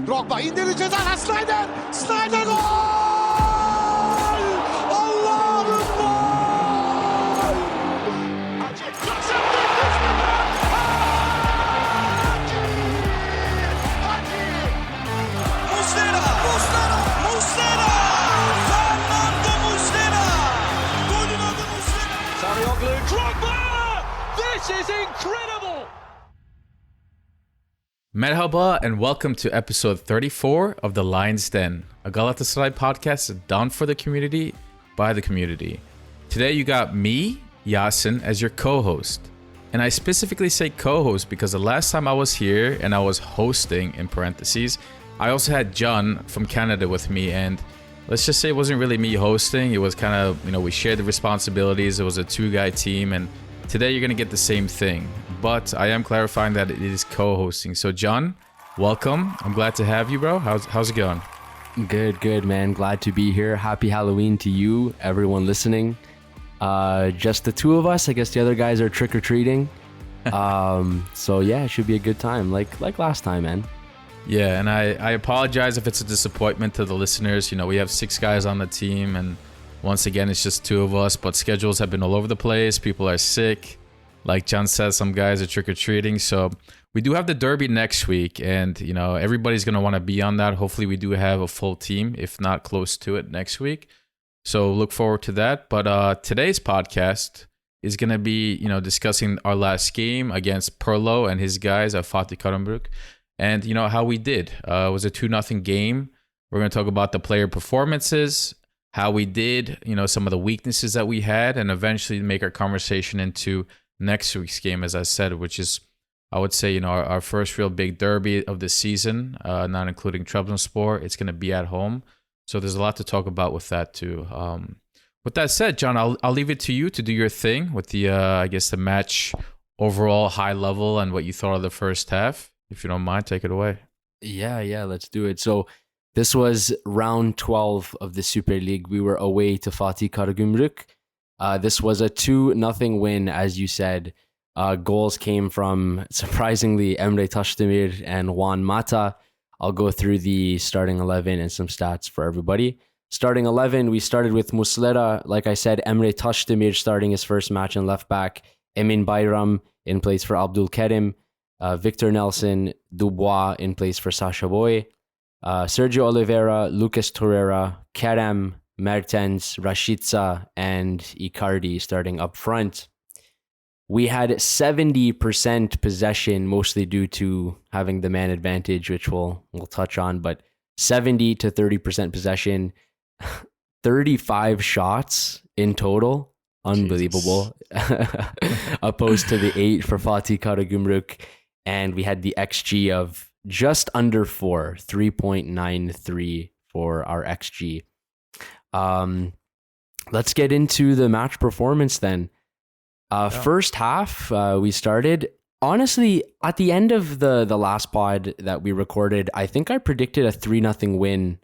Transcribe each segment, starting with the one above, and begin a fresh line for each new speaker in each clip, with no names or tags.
Drogba indirdi ceza. Snyder. Snyder gol! Allah'ım gol!
Muslera! Fernando Muslera! Golün adı Muslera!
Sarıyoglu. Drogba! This is incredible!
Merhaba and welcome to episode 34 of The Lion's Den, a Galatasaray podcast done for the community, by the community. Today you got me, Yasin, as your co-host. And I specifically say co-host because the last time I was here and I was hosting, in parentheses, I also had Can from Canada with me, and let's just say it wasn't really me hosting. It was kind of, we shared the responsibilities. It was a two-guy team, and today you're going to get the same thing. But I am clarifying that it is co-hosting. So Can, welcome. I'm glad to have you, bro. How's it going?
Good, man. Glad to be here. Happy Halloween to you, everyone listening. Just the two of us. I guess the other guys are trick-or-treating. So yeah, it should be a good time, like last time, man.
Yeah, and I apologize if it's a disappointment to the listeners. We have 6 guys on the team, and once again, it's just 2 of us, but schedules have been all over the place. People are sick. Like Can says, some guys are trick-or-treating. So we do have the derby next week, and, everybody's going to want to be on that. Hopefully we do have a full team, if not close to it, next week. So look forward to that. But today's podcast is going to be, discussing our last game against Perlo and his guys at Fatih Karagumruk. And, how we did. It was a 2-0 game. We're going to talk about the player performances, how we did, some of the weaknesses that we had, and eventually make our conversation into next week's game, as I said, which is, I would say, our first real big derby of the season, not including Trabzonspor. It's going to be at home. So there's a lot to talk about with that too. With that said, Can, I'll leave it to you to do your thing with the, the match overall high level and what you thought of the first half. If you don't mind, take it away.
Yeah, let's do it. So this was round 12 of the Super League. We were away to Fatih Karagumruk. This was a 2-0 win, as you said. Goals came from, surprisingly, Emre Tashdemir and Juan Mata. I'll go through the starting 11 and some stats for everybody. Starting 11, we started with Muslera. Like I said, Emre Tashdemir starting his first match in left back. Emin Bayram in place for Abdul Kerim. Victor Nelson, Dubois in place for Sasha Boy. Sergio Oliveira, Lucas Torreira, Kerem, Mertens, Rashica, and Icardi starting up front. We had 70% possession, mostly due to having the man advantage, which we'll touch on, but 70 to 30% possession, 35 shots in total. Unbelievable. Opposed to the 8 for Fatih Karagumruk. And we had the XG of just under 4, 3.93 for our XG. Let's get into the match performance then. First half, we started. Honestly, at the end of the last pod that we recorded, I think I predicted a 3-0 win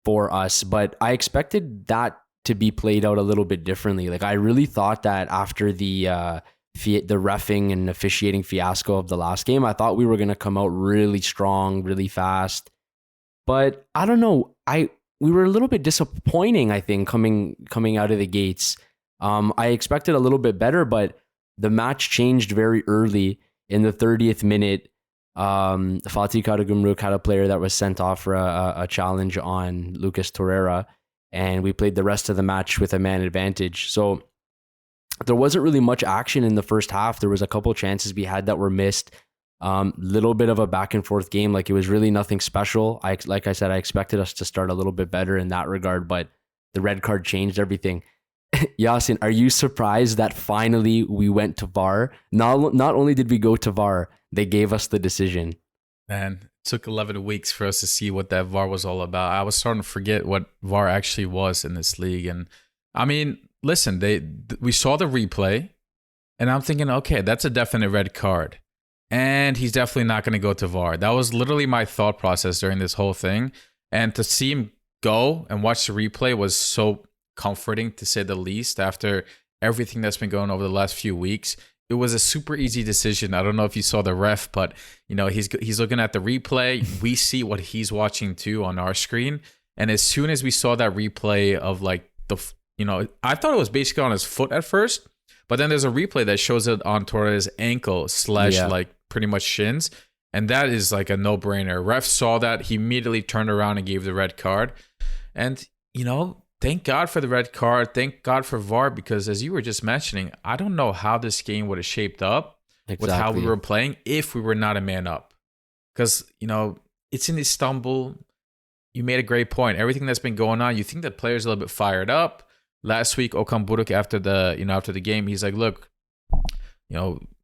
for us, but I expected that to be played out a little bit differently. Like, I really thought that after the reffing and officiating fiasco of the last game, I thought we were going to come out really strong, really fast. But I don't know. We were a little bit disappointing, I think, coming out of the gates. I expected a little bit better, but the match changed very early. In the 30th minute, Fatih Karagumruk had a player that was sent off for a challenge on Lucas Torreira, and we played the rest of the match with a man advantage. So there wasn't really much action in the first half. There was a couple chances we had that were missed. Little bit of a back and forth game. Like, it was really nothing special. Like I said, I expected us to start a little bit better in that regard, but the red card changed everything. Yasin, are you surprised that finally we went to VAR? Not only did we go to VAR, they gave us the decision.
Man, it took 11 weeks for us to see what that VAR was all about. I was starting to forget what VAR actually was in this league. And I mean, listen, we saw the replay, and I'm thinking, okay, that's a definite red card. And he's definitely not going to go to VAR. That was literally my thought process during this whole thing. And to see him go and watch the replay was so comforting, to say the least, after everything that's been going over the last few weeks. it was a super easy decision. I don't know if you saw the ref, but he's looking at the replay. We see what he's watching too on our screen, and as soon as we saw that replay of like I thought it was basically on his foot at first, but then there's a replay that shows it on Torres' ankle / like pretty much shins, and that is like a no-brainer. Ref saw that, he immediately turned around and gave the red card, and thank God for the red card. Thank God for VAR, because as you were just mentioning, I don't know how this game would have shaped up with how we were playing if we were not a man up. Because, it's in Istanbul. You made a great point. Everything that's been going on, you think that players are a little bit fired up. Last week, Okan Buruk, after the game, he's like, look,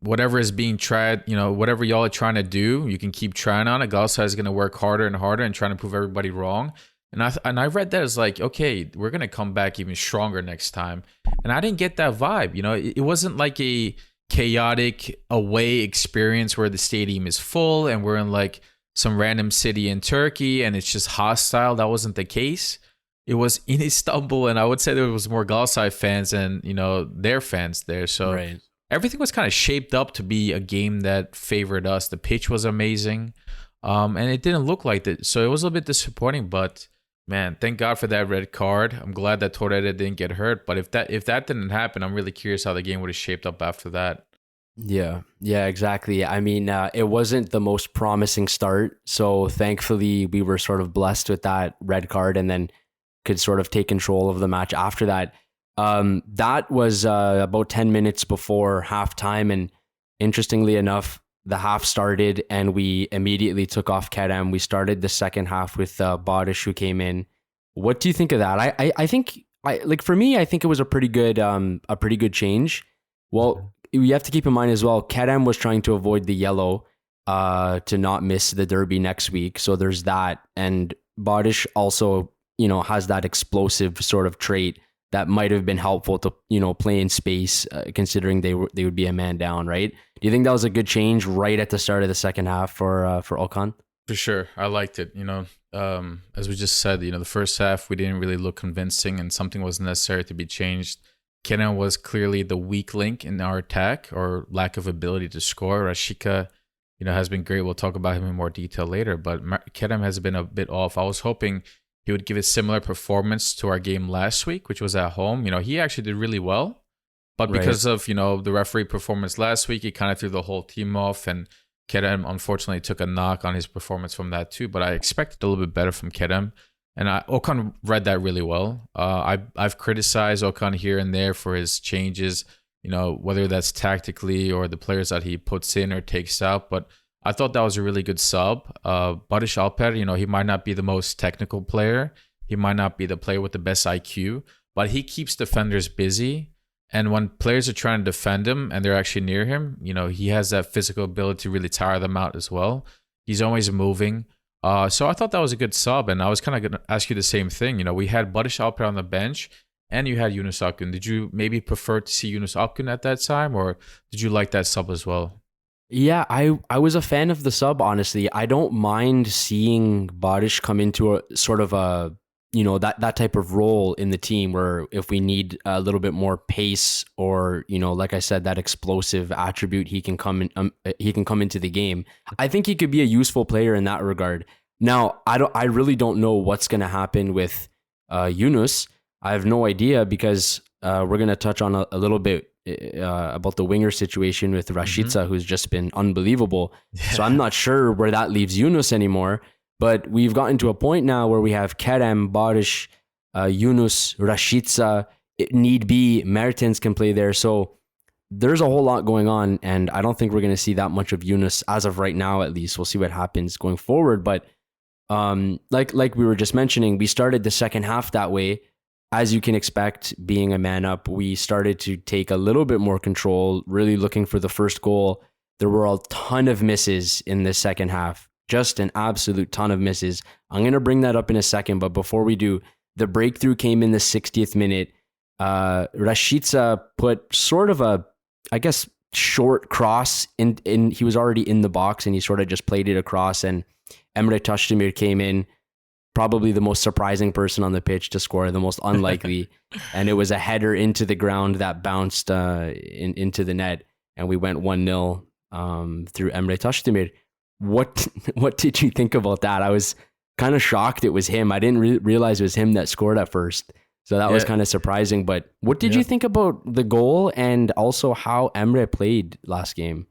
whatever is being tried, whatever y'all are trying to do, you can keep trying on it. Galatasaray is going to work harder and harder and trying to prove everybody wrong. And I read that as like, okay, we're going to come back even stronger next time. And I didn't get that vibe. It wasn't like a chaotic away experience where the stadium is full and we're in like some random city in Turkey and it's just hostile. That wasn't the case. It was in Istanbul, and I would say there was more Galatasaray fans and, their fans there. So everything was kind of shaped up to be a game that favored us. The pitch was amazing. And it didn't look like that. So it was a little bit disappointing, but man, thank God for that red card. I'm glad that Torreira didn't get hurt. But if that didn't happen, I'm really curious how the game would have shaped up after that.
Yeah, exactly. I mean, it wasn't the most promising start. So thankfully, we were sort of blessed with that red card and then could sort of take control of the match after that. That was about 10 minutes before halftime. And interestingly enough, the half started and we immediately took off Kerem. We started the second half with Barış, who came in. What do you think of that? I think for me, I think it was a pretty good change. Well, you have to keep in mind as well, Kerem was trying to avoid the yellow to not miss the derby next week. So there's that. And Barış also, has that explosive sort of trait that might have been helpful to, play in space, considering they would be a man down, right? Do you think that was a good change right at the start of the second half for Okan?
For sure. I liked it. As we just said, the first half, we didn't really look convincing and something was necessary to be changed. Kenan was clearly the weak link in our attack, or lack of ability to score. Rashica, has been great. We'll talk about him in more detail later, but Kerem has been a bit off. I was hoping he would give a similar performance to our game last week, which was at home. He actually did really well, but because of, the referee performance last week, he kind of threw the whole team off, and Kerem unfortunately took a knock on his performance from that too, but I expected a little bit better from Kerem. And Okan read that really well. I've criticized Okan here and there for his changes, whether that's tactically or the players that he puts in or takes out. But I thought that was a really good sub. Barış Alper, he might not be the most technical player. He might not be the player with the best IQ, but he keeps defenders busy. And when players are trying to defend him and they're actually near him, he has that physical ability to really tire them out as well. He's always moving. So I thought that was a good sub, and I was kind of going to ask you the same thing. We had Barış Alper on the bench, and you had Yunus Akgün. Did you maybe prefer to see Yunus Akgün at that time, or did you like that sub as well?
Yeah, I was a fan of the sub, honestly. I don't mind seeing Barış come into a sort of a, that type of role in the team where if we need a little bit more pace or, like I said, that explosive attribute, he can come into the game. I think he could be a useful player in that regard. Now, I really don't know what's going to happen with Yunus. I have no idea, because we're going to touch on a little bit about the winger situation with Rashica, who's just been unbelievable. Yeah. So I'm not sure where that leaves Yunus anymore. But we've gotten to a point now where we have Kerem, Barış, Yunus, Rashica. It need be, Mertens can play there. So there's a whole lot going on, and I don't think we're going to see that much of Yunus as of right now, at least. We'll see what happens going forward. But like we were just mentioning, we started the second half that way. As you can expect, being a man up, we started to take a little bit more control, really looking for the first goal. There were a ton of misses in the second half. Just an absolute ton of misses. I'm going to bring that up in a second, but before we do, the breakthrough came in the 60th minute. Rashica put sort of a, short cross in. He was already in the box, and he sort of just played it across, and Emre Taşdemir came in, probably the most surprising person on the pitch to score, the most unlikely, and it was a header into the ground that bounced into the net. and we went 1-0 through Emre Tashdemir. What did you think about that? I was kind of shocked it was him. I didn't realize it was him that scored at first. So that was kind of surprising. But what did you think about the goal and also how Emre played last game?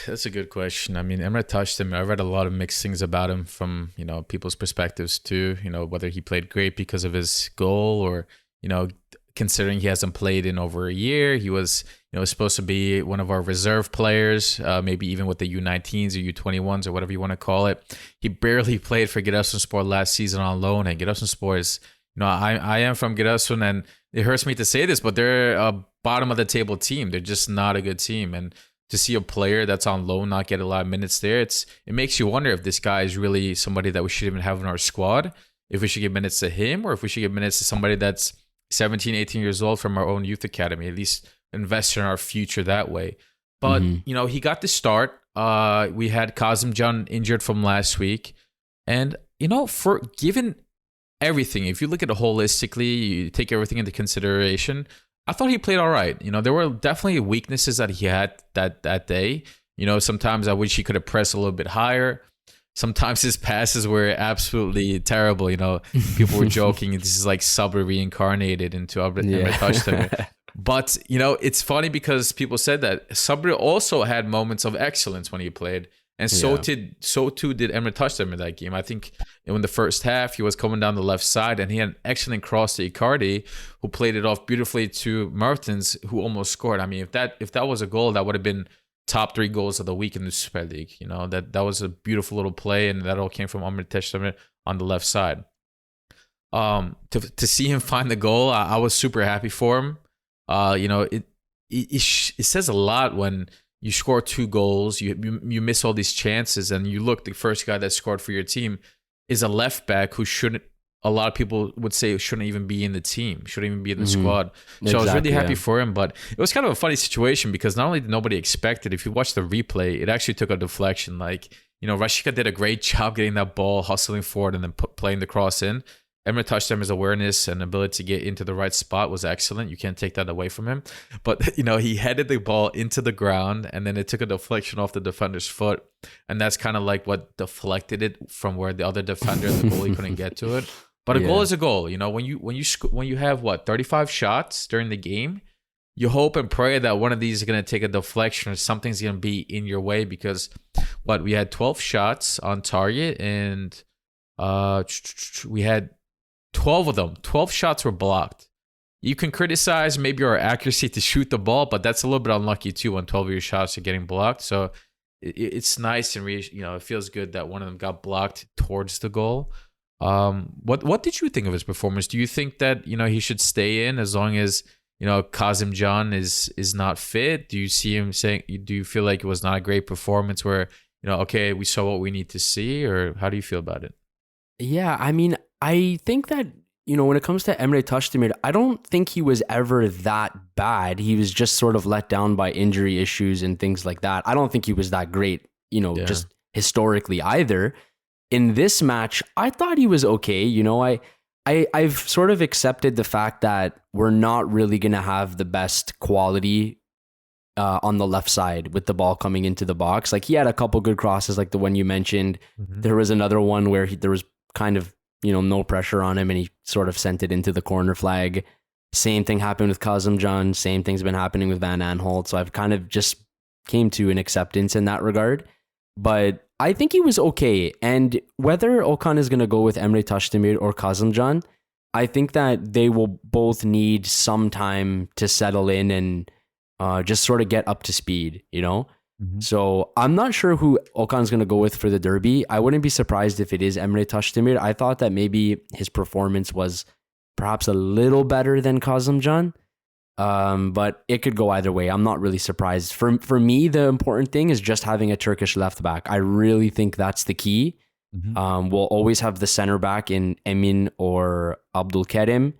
That's a good question. I mean, Emre Tashdemir, I read a lot of mixed things about him from, people's perspectives too, whether he played great because of his goal or, considering he hasn't played in over a year. He was, supposed to be one of our reserve players, maybe even with the U19s or U21s or whatever you want to call it. He barely played for Giresunspor last season on loan, and Giresunspor is, I am from Giresun, and it hurts me to say this, but they're a bottom of the table team. They're just not a good team, and to see a player that's on loan not get a lot of minutes there, it makes you wonder if this guy is really somebody that we should even have in our squad, if we should give minutes to him, or if we should give minutes to somebody that's 17, 18 years old from our own youth academy, at least invest in our future that way. But, he got the start. We had Yasin Can injured from last week. And, for given everything, if you look at it holistically, you take everything into consideration, I thought he played all right. There were definitely weaknesses that he had that day. Sometimes I wish he could have pressed a little bit higher. Sometimes his passes were absolutely terrible. People were joking. This is like Sabri reincarnated into Emre Tashdemir. But, it's funny because people said that Sabri also had moments of excellence when he played. And so too did Emre Tashdemir in that game. I think in the first half, he was coming down the left side and he had an excellent cross to Icardi, who played it off beautifully to Mertens, who almost scored. I mean, if that was a goal, that would have been top 3 goals of the week in the Super League. That was a beautiful little play, and that all came from Emre Tashdemir on the left side. To see him find the goal, I was super happy for him. It says a lot when you score 2 goals, you miss all these chances, and you look, the first guy that scored for your team is a left back who shouldn't, a lot of people would say shouldn't even be in the team, shouldn't even be in the squad. So I was really happy for him, but it was kind of a funny situation because not only did nobody expect it, if you watch the replay, it actually took a deflection. Like, Rashica did a great job getting that ball, hustling forward, and then playing the cross in. Emre Tashdemir's awareness and ability to get into the right spot was excellent. You can't take that away from him. But, he headed the ball into the ground, and then it took a deflection off the defender's foot. And that's kind of like what deflected it from where the other defender, the goalie, couldn't get to it. But a goal is a goal. When you have 35 shots during the game, you hope and pray that one of these is going to take a deflection or something's going to be in your way, because we had 12 shots on target, and we had 12 of them. 12 shots were blocked. You can criticize maybe our accuracy to shoot the ball, but that's a little bit unlucky too when 12 of your shots are getting blocked. So it's nice and it feels good that one of them got blocked towards the goal. What did you think of his performance? Do you think that he should stay in as long as Yasin Can is not fit? Do you see him saying? Do you feel like it was not a great performance where okay, we saw what we need to see, or how do you feel about it?
Yeah, I mean, I think that when it comes to Emre Tashdemir, I don't think he was ever that bad. He was just sort of let down by injury issues and things like that. I don't think he was that great, just historically either. In this match, I thought he was okay. I've sort of accepted the fact that we're not really going to have the best quality on the left side with the ball coming into the box. Like, he had a couple good crosses, like the one you mentioned. Mm-hmm. There was another one where there was kind of, no pressure on him, and he sort of sent it into the corner flag. Same thing happened with Yasin Can. Same thing's been happening with Van Aanholt. So I've kind of just came to an acceptance in that regard. But I think he was okay. And whether Okan is going to go with Emre Tashdemir or Yasin Can, I think that they will both need some time to settle in and just sort of get up to speed, Mm-hmm. So I'm not sure who Okan's going to go with for the derby. I wouldn't be surprised if it is Emre Tashdemir. I thought that maybe his performance was perhaps a little better than Yasin Can. But it could go either way. I'm not really surprised. For me, the important thing is just having a Turkish left back. I really think that's the key. Mm-hmm. We'll always have the center back in Emin or Abdulkarim,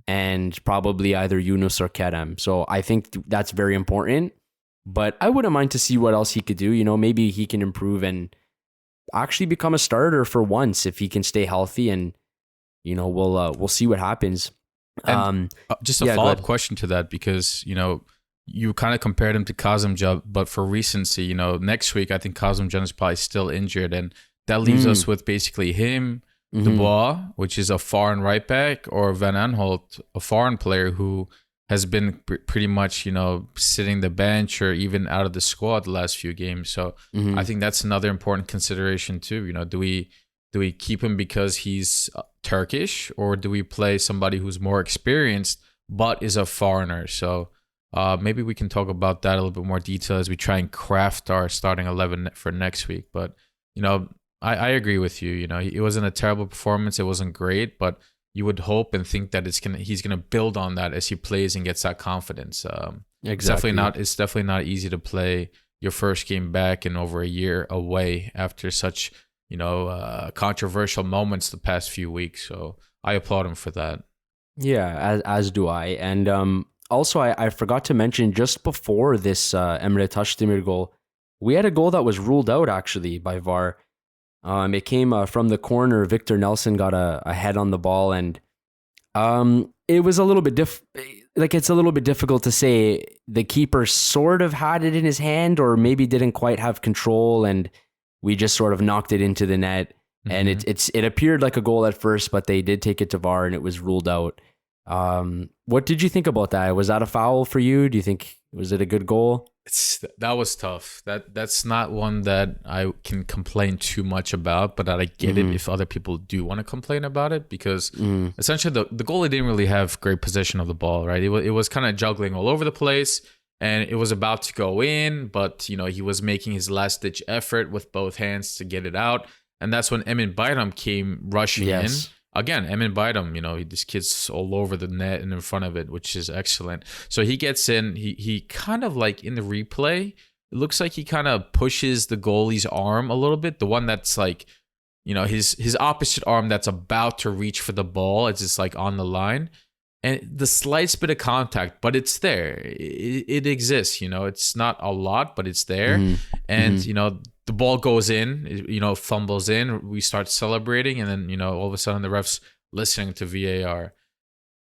and probably either Yunus or Kerem. So I think that's very important. But I wouldn't mind to see what else he could do. Maybe he can improve and actually become a starter for once if he can stay healthy. And we'll see what happens.
Just a follow-up question to that, because you kind of compared him to Kazımcan, but for recency, next week I think Kazımcan is probably still injured, and that leaves us with basically him, Dubois, which is a foreign right back, or Van Aanholt, a foreign player who has been pretty much, sitting the bench or even out of the squad the last few games. So I think that's another important consideration too. Do we keep him because he's Turkish, or do we play somebody who's more experienced but is a foreigner? So maybe we can talk about that a little bit more detail as we try and craft our starting 11 for next week. But, I agree with you. It wasn't a terrible performance. It wasn't great, but you would hope and think that he's gonna build on that as he plays and gets that confidence.
Exactly.
It's definitely not easy to play your first game back in over a year away after such controversial moments the past few weeks. So I applaud him for that.
Yeah, as do I. And also, I forgot to mention, just before this Emre Taşdemir goal, we had a goal that was ruled out actually by VAR. It came from the corner. Victor Nelson got a head on the ball, and it was a little bit it's a little bit difficult to say. The keeper sort of had it in his hand, or maybe didn't quite have control, and we just sort of knocked it into the net. And it appeared like a goal at first, but they did take it to VAR and it was ruled out. What did you think about that? Was that a foul for you? Do you think, was it a good goal?
That was tough. That's not one that I can complain too much about, but I get it if other people do want to complain about it, because essentially the goalie didn't really have great possession of the ball, right? It was kind of juggling all over the place, and it was about to go in, but he was making his last ditch effort with both hands to get it out. And that's when Emin Bayram came rushing in. Again, Emin Bayram, this kid's all over the net and in front of it, which is excellent. So he gets in, he kind of like in the replay, it looks like he kind of pushes the goalie's arm a little bit. The one that's like, his opposite arm that's about to reach for the ball. It's just like on the line. And the slightest bit of contact, but it's there. It exists, it's not a lot, but it's there. And, the ball goes in, fumbles in, we start celebrating, and then, all of a sudden the ref's listening to VAR.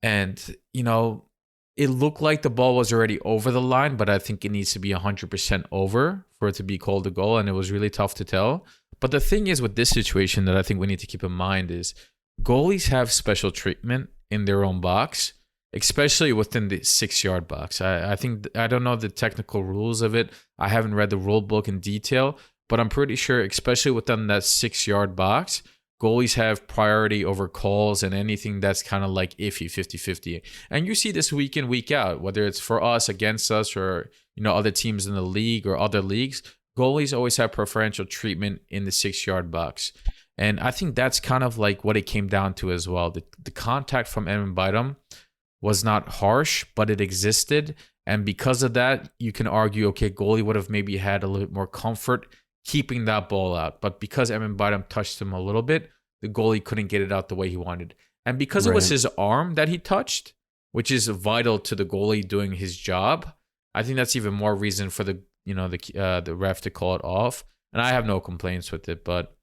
And, it looked like the ball was already over the line, but I think it needs to be 100% over for it to be called a goal, and it was really tough to tell. But the thing is with this situation that I think we need to keep in mind is goalies have special treatment in their own box, especially within the 6-yard box. I think, I don't know the technical rules of it. I haven't read the rule book in detail, but I'm pretty sure, especially within that 6-yard box, goalies have priority over calls and anything that's kind of like iffy, 50-50. And you see this week in, week out, whether it's for us, against us, or, other teams in the league or other leagues, goalies always have preferential treatment in the 6-yard box. And I think that's kind of like what it came down to as well. The contact from Emin Bayram was not harsh, but it existed. And because of that, you can argue, okay, goalie would have maybe had a little bit more comfort keeping that ball out. But because Emin Bayram touched him a little bit, the goalie couldn't get it out the way he wanted. And because it was his arm that he touched, which is vital to the goalie doing his job, I think that's even more reason for the ref to call it off. And I have no complaints with it. But,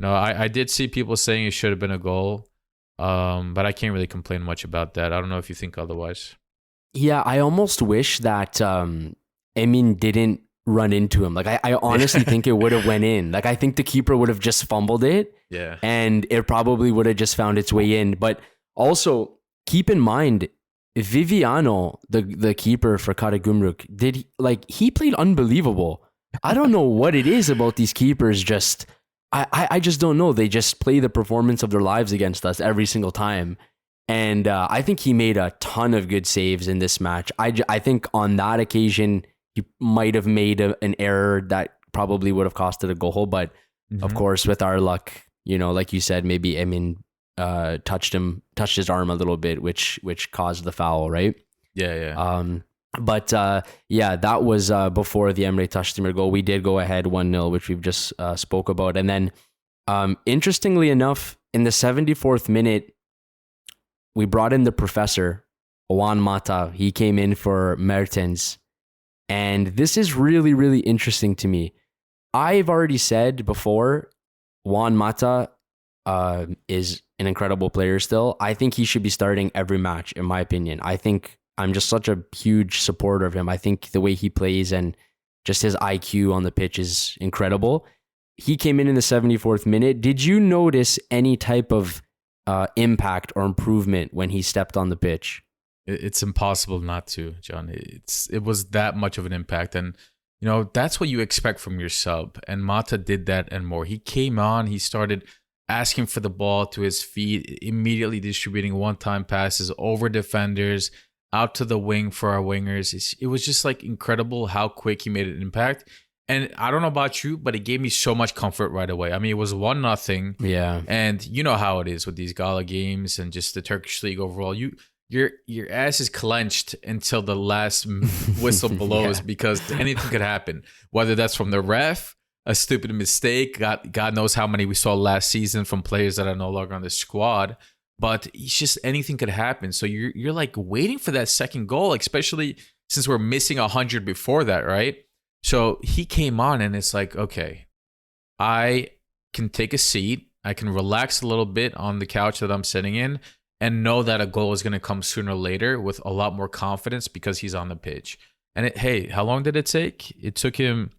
I did see people saying it should have been a goal. But I can't really complain much about that. I don't know if you think otherwise.
Yeah, I almost wish that Emin didn't run into him. Like, I honestly think it would have went in. Like, I think the keeper would have just fumbled it.
Yeah.
And it probably would have just found its way in. But also, keep in mind, Viviano, the keeper for Karagumruk, he played unbelievable. I don't know what it is about these keepers. I just don't know. They just play the performance of their lives against us every single time. And I think he made a ton of good saves in this match. I think on that occasion, he might have made an error that probably would have costed a goal. But of course, with our luck, like you said, maybe Emin touched his arm a little bit, which caused the foul, right?
Yeah.
But that was before the Emre Taşdemir goal. We did go ahead 1-0, which we've just spoke about. And then, interestingly enough, in the 74th minute, we brought in the professor, Juan Mata. He came in for Mertens. And this is really, really interesting to me. I've already said before, Juan Mata is an incredible player still. I think he should be starting every match, in my opinion. I think I'm just such a huge supporter of him. I think the way he plays and just his IQ on the pitch is incredible. He came in the 74th minute. Did you notice any type of impact or improvement when he stepped on the pitch?
It's impossible not to, John. It was that much of an impact. And, you know, that's what you expect from your sub. And Mata did that and more. He came on, he started asking for the ball to his feet, immediately distributing one-time passes over defenders, out to the wing for our wingers. It was just like incredible how quick he made an impact. And I don't know about you, but it gave me so much comfort right away. I mean, it was 1-0.
Yeah.
And you know how it is with these gala games and just the Turkish league overall. Your ass is clenched until the last whistle blows because anything could happen. Whether that's from the ref, a stupid mistake, God knows how many we saw last season from players that are no longer on the squad. But it's just anything could happen. So you're like waiting for that second goal, especially since we're missing 100 before that, right? So he came on and it's like, okay, I can take a seat. I can relax a little bit on the couch that I'm sitting in and know that a goal is going to come sooner or later with a lot more confidence because he's on the pitch. And hey, how long did it take? It took him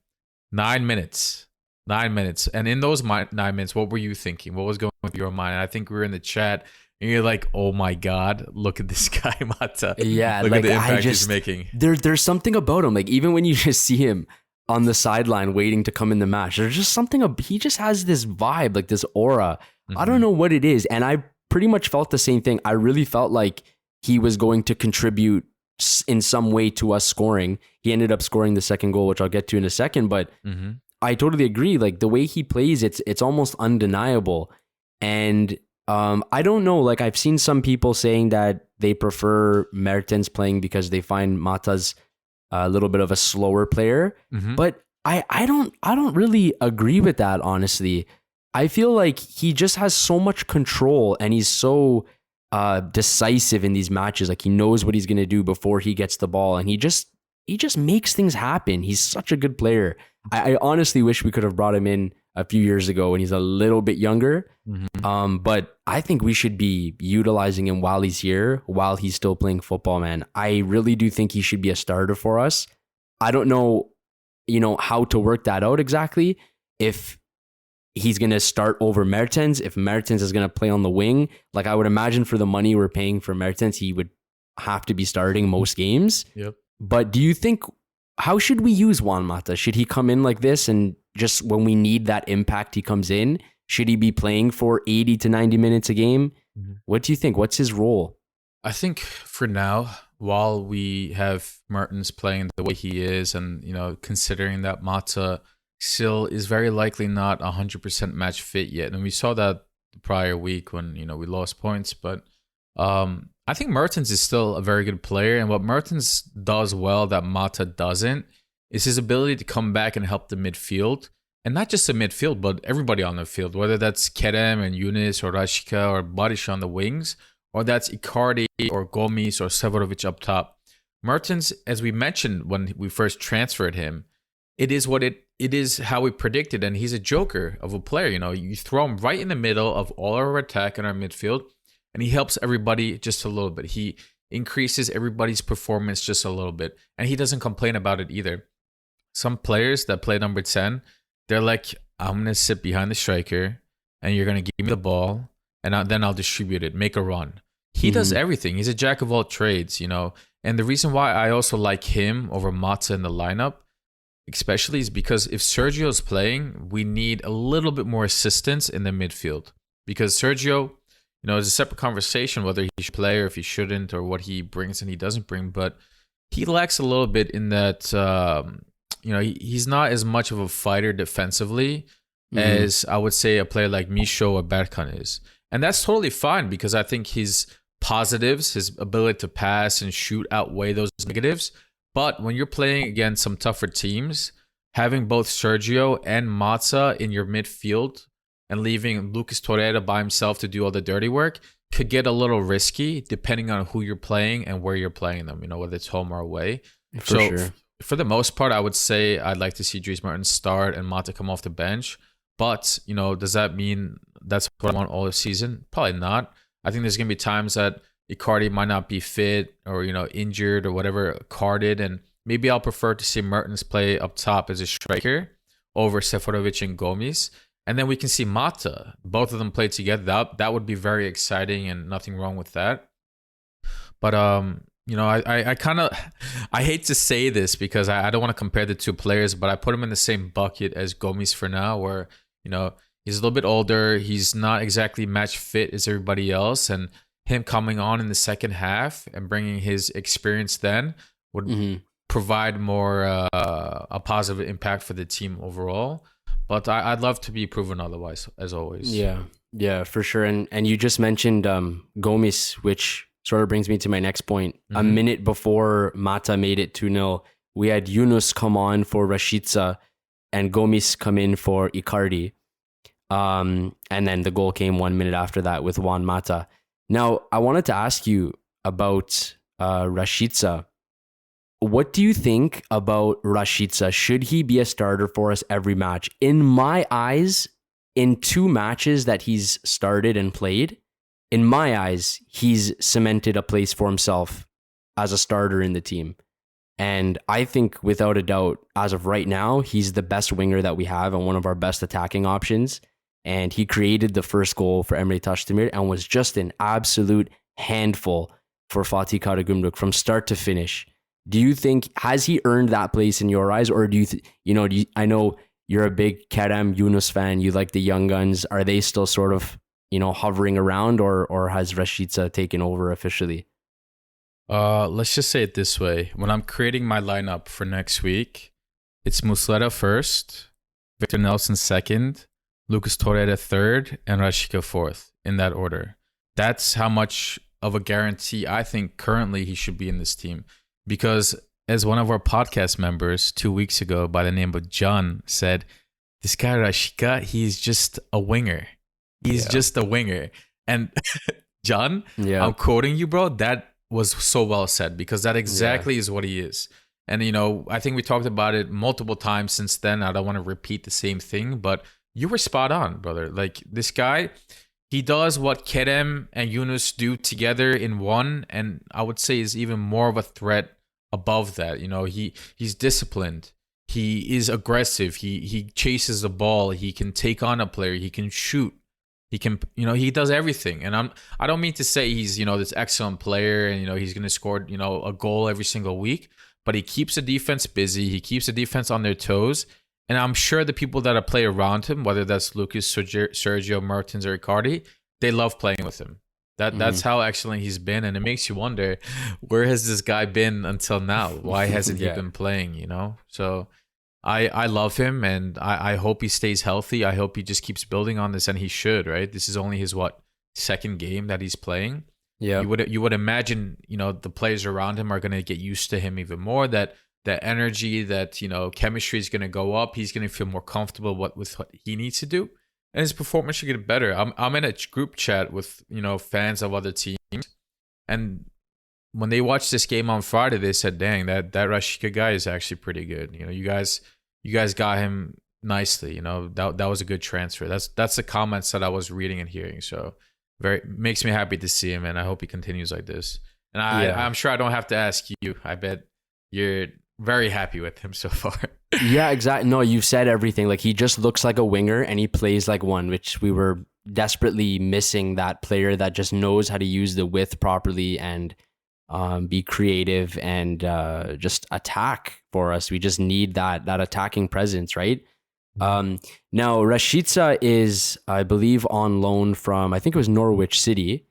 9 minutes. 9 minutes. And in those 9 minutes, what were you thinking? What was going through your mind? I think we were in the chat and you're like, oh my God, look at this guy, Mata.
Yeah,
look
like,
at the impact he's making.
There's something about him. Like, even when you just see him on the sideline waiting to come in the match, there's just something, he just has this vibe, like this aura.
Mm-hmm.
I don't know what it is. And I pretty much felt the same thing. I really felt like he was going to contribute in some way to us scoring. He ended up scoring the second goal, which I'll get to in a second. But I totally agree. Like, the way he plays, it's almost undeniable. And I don't know. Like, I've seen some people saying that they prefer Mertens playing because they find Mata's a little bit of a slower player. But I don't really agree with that, honestly. I feel like he just has so much control and he's so decisive in these matches. Like, he knows what he's going to do before he gets the ball, and he just makes things happen. He's such a good player. I honestly wish we could have brought him in a few years ago when he's a little bit younger. But I think we should be utilizing him while he's here, while he's still playing football, man. I really do think he should be a starter for us. I don't know, how to work that out exactly. If he's going to start over Mertens, if Mertens is going to play on the wing, like, I would imagine for the money we're paying for Mertens, he would have to be starting most games.
Yep.
But do you think, how should we use Juan Mata? Should he come in like this and just when we need that impact, he comes in? Should he be playing for 80 to 90 minutes a game? What do you think? What's his role?
I think for now, while we have Mertens playing the way he is and, considering that Mata still is very likely not 100% match fit yet. And we saw that the prior week when, we lost points. But I think Mertens is still a very good player. And what Mertens does well that Mata doesn't is his ability to come back and help the midfield. And not just the midfield, but everybody on the field, whether that's Kerem and Yunus or Rashika or Barış on the wings, or that's Icardi or Gomis or Severovic up top. Mertens, as we mentioned when we first transferred him, it is what it is how we predicted, and he's a joker of a player. You throw him right in the middle of all our attack and our midfield, and he helps everybody just a little bit. He increases everybody's performance just a little bit, and he doesn't complain about it either. Some players that play number 10, they're like, I'm going to sit behind the striker, and you're going to give me the ball, and then I'll distribute it, make a run. He does everything. He's a jack of all trades, And the reason why I also like him over Mata in the lineup, especially, is because if Sergio's playing, we need a little bit more assistance in the midfield. Because Sergio, it's a separate conversation whether he should play or if he shouldn't, or what he brings and he doesn't bring. But he lacks a little bit in that, he's not as much of a fighter defensively as I would say a player like Misho or Berkan is. And that's totally fine because I think his positives, his ability to pass and shoot, outweigh those negatives. But when you're playing against some tougher teams, having both Sergio and Mata in your midfield and leaving Lucas Torreira by himself to do all the dirty work could get a little risky depending on who you're playing and where you're playing them, whether it's home or away.
For sure.
For the most part, I would say I'd like to see Dries Mertens start and Mata come off the bench. But, does that mean that's what I want all the season? Probably not. I think there's going to be times that Icardi might not be fit or, injured or whatever, carded. And maybe I'll prefer to see Mertens play up top as a striker over Seferovic and Gomes. And then we can see Mata. Both of them play together. That would be very exciting and nothing wrong with that. But, I kind of, I hate to say this because I don't want to compare the two players, but I put him in the same bucket as Gomes for now, where, he's a little bit older. He's not exactly match fit as everybody else. And him coming on in the second half and bringing his experience then would provide more a positive impact for the team overall. But I'd love to be proven otherwise, as always.
Yeah, for sure. And you just mentioned Gomes, which sort of brings me to my next point. A minute before Mata made it 2-0, we had Yunus come on for Rashica and Gomes come in for Icardi. And then the goal came 1 minute after that with Juan Mata. Now, I wanted to ask you about Rashica. What do you think about Rashica? Should he be a starter for us every match? In my eyes, in 2 matches that he's started and played, in my eyes, he's cemented a place for himself as a starter in the team. And I think without a doubt, as of right now, he's the best winger that we have and one of our best attacking options. And he created the first goal for Emre Tashdemir and was just an absolute handful for Fatih Karagumruk from start to finish. Do you think, has he earned that place in your eyes? Or do you, I know you're a big Kerem Yunus fan. You like the young guns. Are they still sort of, hovering around, or has Rashica taken over officially?
Let's just say it this way. When I'm creating my lineup for next week, it's Muslera first, Victor Nelson second, Lucas Torreira third, and Rashica fourth, in that order. That's how much of a guarantee I think currently he should be in this team. Because as one of our podcast members 2 weeks ago by the name of John said, this guy Rashica, he's just a winger. He's just a winger. And John, I'm quoting you, bro. That was so well said, because that exactly is what he is. And, I think we talked about it multiple times since then. I don't want to repeat the same thing, but you were spot on, brother. Like, this guy, he does what Kerem and Yunus do together in one, and I would say is even more of a threat above that. He's disciplined. He is aggressive. He chases the ball. He can take on a player. He can shoot. He can, he does everything. And I don't mean to say he's, this excellent player and, he's going to score, a goal every single week, but he keeps the defense busy. He keeps the defense on their toes. And I'm sure the people that play around him, whether that's Lucas, Sergio, Mertens, or Icardi, they love playing with him. That's how excellent he's been. And it makes you wonder, where has this guy been until now? Why hasn't he been playing, So I love him, and I hope he stays healthy. I hope he just keeps building on this, and he should, right? This is only his, second game that he's playing. Yeah. You would imagine, the players around him are going to get used to him even more, that energy, that, chemistry is going to go up. He's going to feel more comfortable with what he needs to do, and his performance should get better. I'm in a group chat with, fans of other teams, and when they watched this game on Friday, they said, dang, that Rashica guy is actually pretty good. You guys got him nicely. That was a good transfer. That's the comments that I was reading and hearing. So makes me happy to see him, and I hope he continues like this. And I'm sure I don't have to ask you. I bet you're very happy with him so far.
Yeah, exactly. No, you've said everything. Like, he just looks like a winger and he plays like one, which we were desperately missing, that player that just knows how to use the width properly and be creative and just attack for us. We just need that attacking presence, right? Now, Rashica is, I believe, on loan from, I think it was Norwich City.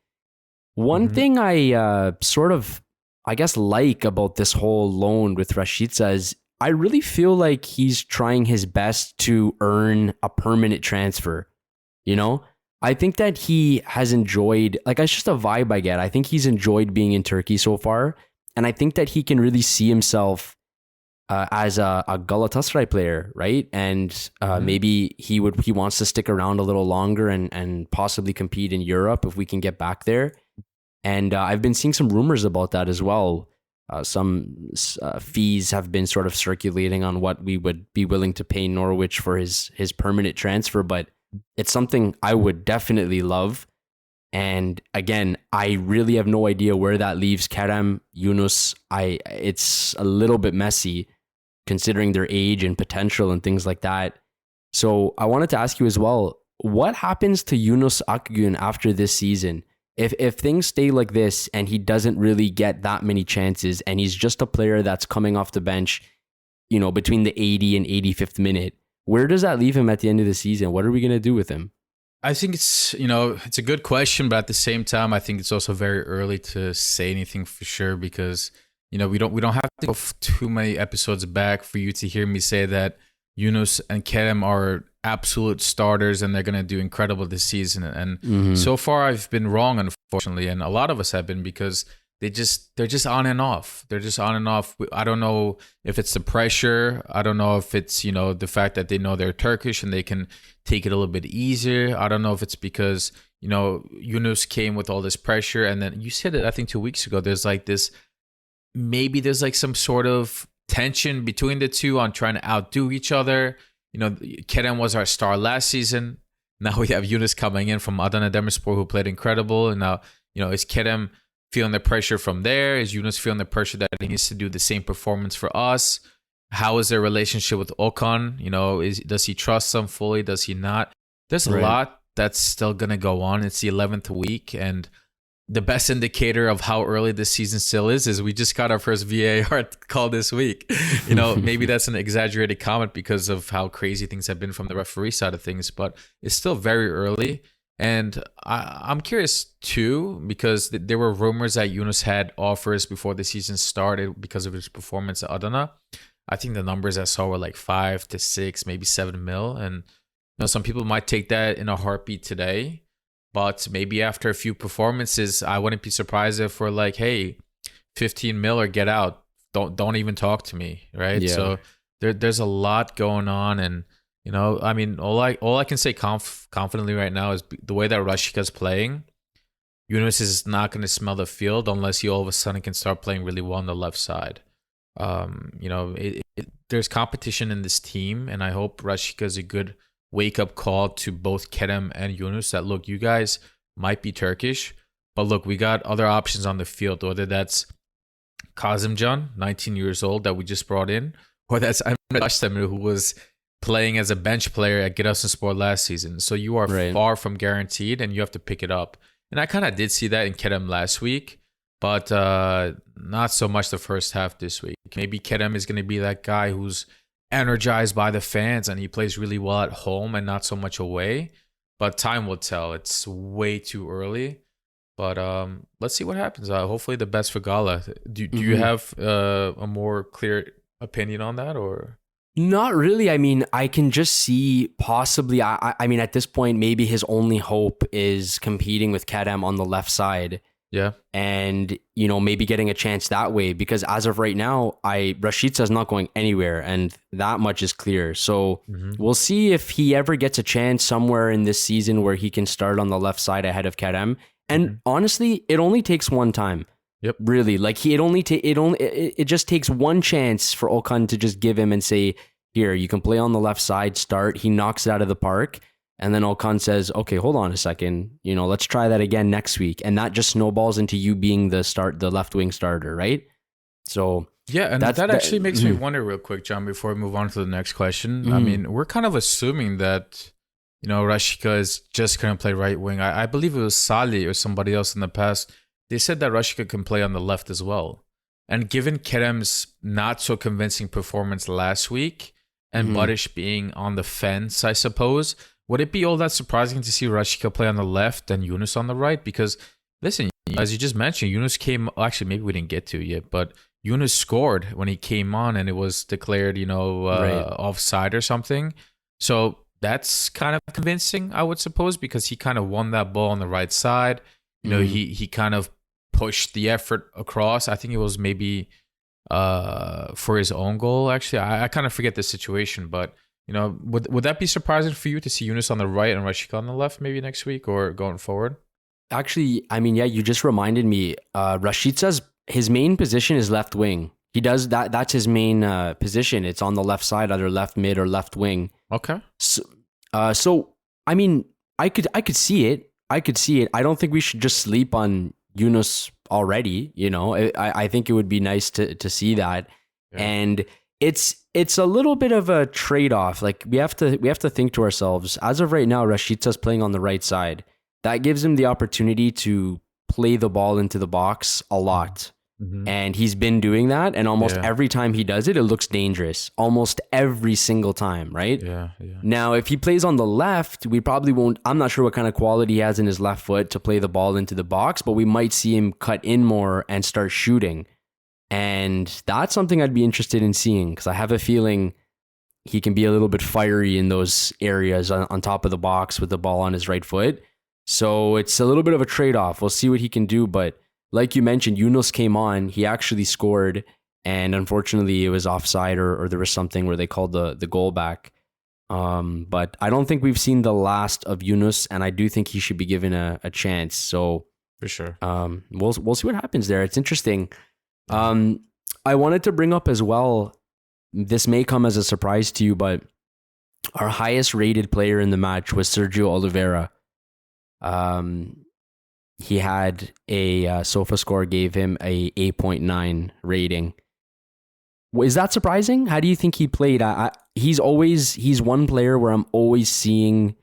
One thing I sort of, I guess, like about this whole loan with Rashica is I really feel like he's trying his best to earn a permanent transfer, I think that he has enjoyed, it's just a vibe I get. I think he's enjoyed being in Turkey so far. And I think that he can really see himself as a Galatasaray player, right? And maybe he wants to stick around a little longer and possibly compete in Europe if we can get back there. And I've been seeing some rumors about that as well. Some fees have been sort of circulating on what we would be willing to pay Norwich for his permanent transfer, but it's something I would definitely love. And again, I really have no idea where that leaves Kerem, Yunus. It's a little bit messy considering their age and potential and things like that. So I wanted to ask you as well, what happens to Yunus Akgün after this season? If things stay like this and he doesn't really get that many chances and he's just a player that's coming off the bench, between the 80 and 85th minute, where does that leave him at the end of the season? What are we going to do with him?
I think it's a good question, but at the same time, I think it's also very early to say anything for sure because, we don't have to go too many episodes back for you to hear me say that Yunus and Kerem are absolute starters and they're going to do incredible this season. And so far I've been wrong, unfortunately. And a lot of us have been because they're just on and off. They're just on and off. I don't know if it's the pressure. I don't know if it's, the fact that they know they're Turkish and they can take it a little bit easier. I don't know if it's because, Yunus came with all this pressure. And then you said it, I think 2 weeks ago, there's some sort of tension between the two on trying to outdo each other. Kerem was our star last season. Now we have Yunus coming in from Adana Demirspor who played incredible. And now, is Kerem feeling the pressure from there? Is Yunus feeling the pressure that he needs to do the same performance for us? How is their relationship with Okan? Does he trust them fully? Does he not? There's a lot that's still going to go on. It's the 11th week. And the best indicator of how early this season still is we just got our first VAR call this week. Maybe that's an exaggerated comment because of how crazy things have been from the referee side of things, but it's still very early. And I'm curious too, because there were rumors that Yunus had offers before the season started because of his performance at Adana. I think the numbers I saw were like 5 to 6, maybe 7 mil. And some people might take that in a heartbeat today. But maybe after a few performances, I wouldn't be surprised if we're like, hey, 15 mil or get out. Don't even talk to me, right? Yeah. So there's a lot going on. And, all I can say confidently right now is the way that Rashica's playing, Yunus is not going to smell the field unless he all of a sudden can start playing really well on the left side. There's competition in this team, and I hope Rashica is a good wake-up call to both Kerem and Yunus that, look, you guys might be Turkish, but look, we got other options on the field, whether that's Yasin Can, 19 years old, that we just brought in, or that's Emre Taşdemir, who was playing as a bench player at Giresunspor last season. So you are far from guaranteed, and you have to pick it up. And I kind of did see that in Kerem last week, but not so much the first half this week. Maybe Kerem is going to be that guy who's energized by the fans and he plays really well at home and not so much away, but time will tell. It's way too early, but let's see what happens. Hopefully the best for Gala. Do you have a more clear opinion on that, or?
Not really. I mean, I can just see possibly, I mean, at this point, maybe his only hope is competing with Kerem on the left side.
Yeah.
And, maybe getting a chance that way, because as of right now, Rashica is not going anywhere, and that much is clear. So we'll see if he ever gets a chance somewhere in this season where he can start on the left side ahead of Kerem. And honestly, it only takes one time.
Yep.
Really. Like it just takes one chance for Okan to just give him and say, here, you can play on the left side, start. He knocks it out of the park. And then Okan says, okay, hold on a second. Let's try that again next week. And that just snowballs into you being the left wing starter, right? So
yeah, and that actually makes me wonder real quick, John, before we move on to the next question. I mean, we're kind of assuming that, Rashica is just going to play right wing. I believe it was Salih or somebody else in the past. They said that Rashica can play on the left as well. And given Kerem's not so convincing performance last week and Barış being on the fence, I suppose, would it be all that surprising to see Rashica play on the left and Yunus on the right? Because, listen, as you just mentioned, Yunus actually, maybe we didn't get to it yet, but Yunus scored when he came on and it was declared, offside or something. So that's kind of convincing, I would suppose, because he kind of won that ball on the right side. He kind of pushed the effort across. I think it was maybe for his own goal, actually. I kind of forget the situation, but would that be surprising for you to see Yunus on the right and Rashica on the left maybe next week or going forward?
Actually, I mean, yeah, you just reminded me. His main position is left wing. He does that. That's his main position. It's on the left side, either left mid or left wing.
Okay.
So I mean, I could see it. I could see it. I don't think we should just sleep on Yunus already. I think it would be nice to see that. Yeah. And it's a little bit of a trade-off. Like we have to think to ourselves, as of right now, Rashica's playing on the right side. That gives him the opportunity to play the ball into the box a lot. Mm-hmm. And he's been doing that. And almost every time he does it, it looks dangerous. Almost every single time, right?
Yeah.
Now, if he plays on the left, we probably won't. I'm not sure what kind of quality he has in his left foot to play the ball into the box, but we might see him cut in more and start shooting. And that's something I'd be interested in seeing, because I have a feeling he can be a little bit fiery in those areas on top of the box with the ball on his right foot. So it's a little bit of a trade-off. We'll see what he can do. But like you mentioned, Yunus came on. He actually scored. And unfortunately, it was offside or there was something where they called the goal back. But I don't think we've seen the last of Yunus. And I do think he should be given a chance. So
for sure,
we'll see what happens there. It's interesting. I wanted to bring up as well, this may come as a surprise to you, but our highest rated player in the match was Sergio Oliveira. He had a SofaScore gave him a 8.9 rating. Is that surprising? How do you think he played? He's one player where I'm always seeing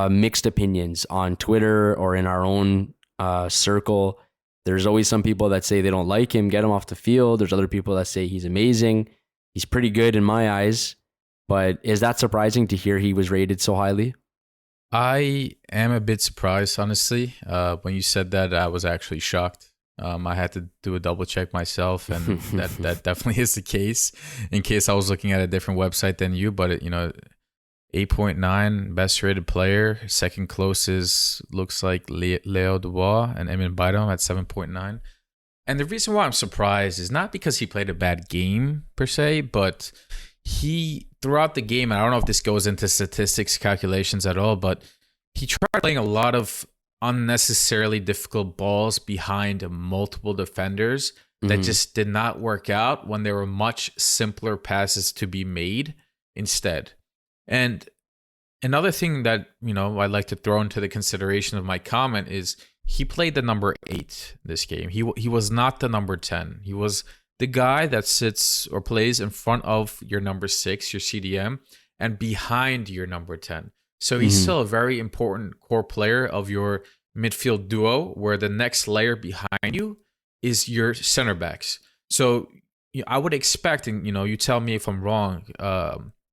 mixed opinions on Twitter or in our own circle. There's always some people that say they don't like him, get him off the field. There's other people that say he's amazing. He's pretty good in my eyes. But is that surprising to hear he was rated so highly?
I am a bit surprised, honestly. When you said that, I was actually shocked. I had to do a double check myself, and that definitely is the case. In case I was looking at a different website than you, but 8.9 best rated player. Second closest looks like Leo Dubois and Emin Bayram at 7.9. And the reason why I'm surprised is not because he played a bad game per se, but he, throughout the game, and I don't know if this goes into statistics calculations at all, but he tried playing a lot of unnecessarily difficult balls behind multiple defenders that just did not work out when there were much simpler passes to be made instead. And another thing that, I'd like to throw into the consideration of my comment is he played the number 8 this game. He was not the number 10. He was the guy that sits or plays in front of your number 6, your CDM, and behind your number 10. So he's still a very important core player of your midfield duo, where the next layer behind you is your center backs. So I would expect, and you tell me if I'm wrong,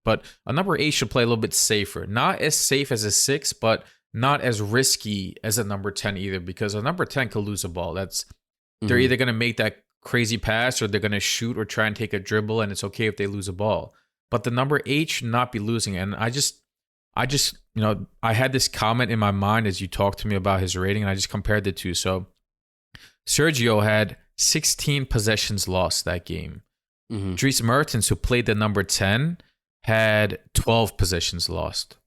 but a number 8 should play a little bit safer. Not as safe as a 6, but not as risky as a number 10 either, because a number 10 could lose a ball. They're either going to make that crazy pass or they're going to shoot or try and take a dribble, and it's okay if they lose a ball. But the number 8 should not be losing. And I just I had this comment in my mind as you talked to me about his rating, and I just compared the two. So Sergio had 16 possessions lost that game. Dries Mertens, who played the number 10, had 12 possessions lost.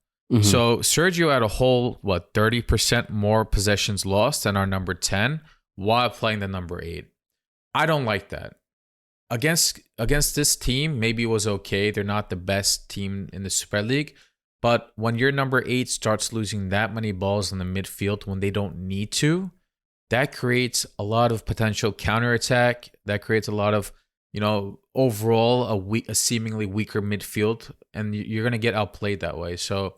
So Sergio had a whole, 30% more possessions lost than our number 10 while playing the number 8. I don't like that. Against this team, maybe it was okay. They're not the best team in the Super League. But when your number 8 starts losing that many balls in the midfield when they don't need to, that creates a lot of potential counterattack. That creates a lot of, overall a seemingly weaker midfield, and you're going to get outplayed that way. So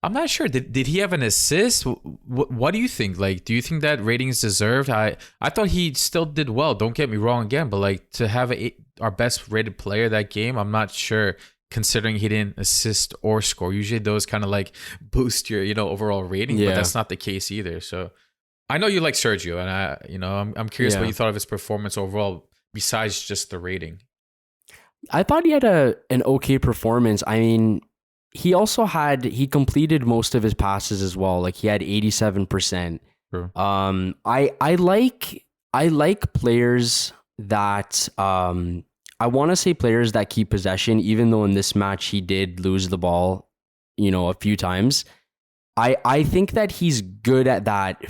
I'm not sure. Did he have an assist? What do you think? Like, do you think that rating is deserved? I thought he still did well. Don't get me wrong again, but to have our best rated player that game, I'm not sure, considering he didn't assist or score. Usually those kind of boost your overall rating, but that's not the case either. So I know you like Sergio, and I'm curious what you thought of his performance overall besides just the rating.
I thought he had an okay performance. I mean, he completed most of his passes as well. He had 87%.
True.
I like players that I want to say players that keep possession, even though in this match he did lose the ball, a few times. I think that he's good at that,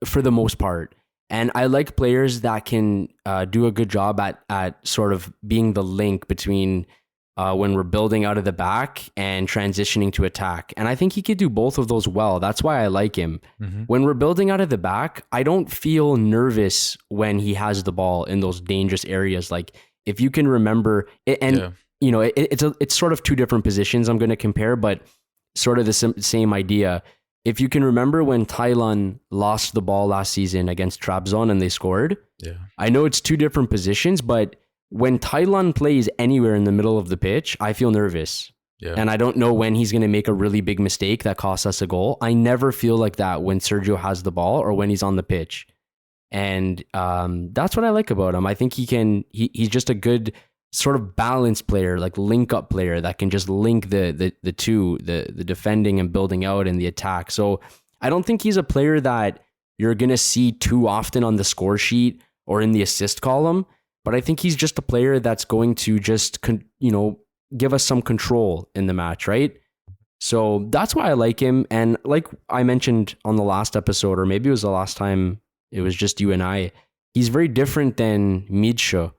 for the most part. And I like players that can do a good job at sort of being the link between when we're building out of the back and transitioning to attack. And I think he could do both of those well. That's why I like him. When we're building out of the back, I don't feel nervous when he has the ball in those dangerous areas. Like if you can remember, it's sort of two different positions I'm going to compare, but sort of the same idea. If you can remember when Thailand lost the ball last season against Trabzon and they scored, I know it's two different positions, but when Thailand plays anywhere in the middle of the pitch, I feel nervous. And I don't know when he's going to make a really big mistake that costs us a goal. I never feel like that when Sergio has the ball or when he's on the pitch. And that's what I like about him. I think he's just a good sort of balanced player, like link up player that can just link the two, the defending and building out and the attack. So I don't think he's a player that you're going to see too often on the score sheet or in the assist column. But I think he's just a player that's going to just, give us some control in the match, right? So that's why I like him. And like I mentioned on the last episode, or maybe it was the last time it was just you and I, he's very different than Midsho.